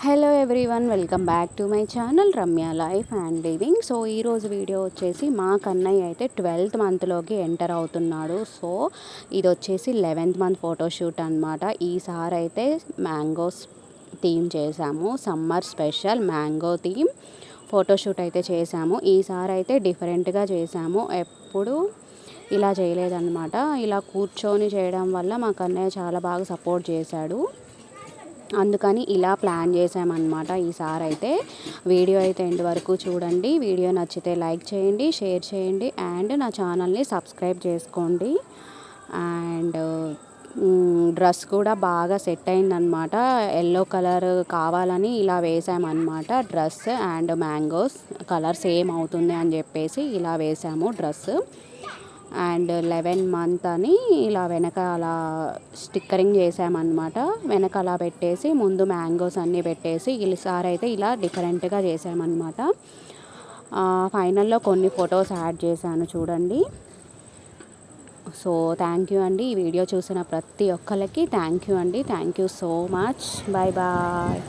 Hello everyone, welcome back to my channel Ramya life and living. So ఈరోజు video వచ్చేసి మా కన్నయ్య అయితే 12th మంత్లోకి ఎంటర్ అవుతున్నాడు. సో ఇది వచ్చేసి 11th మంత్ ఫోటోషూట్ అనమాట. ఈసారి అయితే మ్యాంగోస్ థీమ్ చేసాము, summer special mango theme photoshoot అయితే చేసాము. ఈసారి అయితే డిఫరెంట్గా చేసాము, ఎప్పుడు ఇలా చేయలేదన్నమాట. ఇలా కూర్చొని చేయడం వల్ల మా కన్నయ్య చాలా బాగా సపోర్ట్ చేశాడు, అందుకని ఇలా ప్లాన్ చేసామన్నమాట. ఈసారి అయితే వీడియో అయితే ఎండ్ వరకు చూడండి. వీడియో నచ్చితే లైక్ చేయండి, షేర్ చేయండి అండ్ నా ఛానల్ని సబ్స్క్రైబ్ చేసుకోండి. అండ్ డ్రెస్ కూడా బాగా సెట్ అయిందనమాట. ఎల్లో కలర్ కావాలని ఇలా వేసామన్నమాట dress. And mangoes colour same అవుతుంది అని చెప్పేసి ఇలా వేసాము డ్రెస్. అండ్ 11 మంత్ అని ఇలా వెనక అలా స్టిక్కరింగ్ చేసామన్నమాట. వెనక అలా పెట్టేసి ముందు మ్యాంగోస్ అన్నీ పెట్టేసి ఈసారి అయితే ఇలా డిఫరెంట్గా చేసామన్నమాట. ఫైనల్లో కొన్ని ఫొటోస్ యాడ్ చేశాను చూడండి. సో థ్యాంక్ యూ అండి, ఈ వీడియో చూసిన ప్రతి ఒక్కరికి థ్యాంక్ యూ అండి. Thank you so much. Bye bye.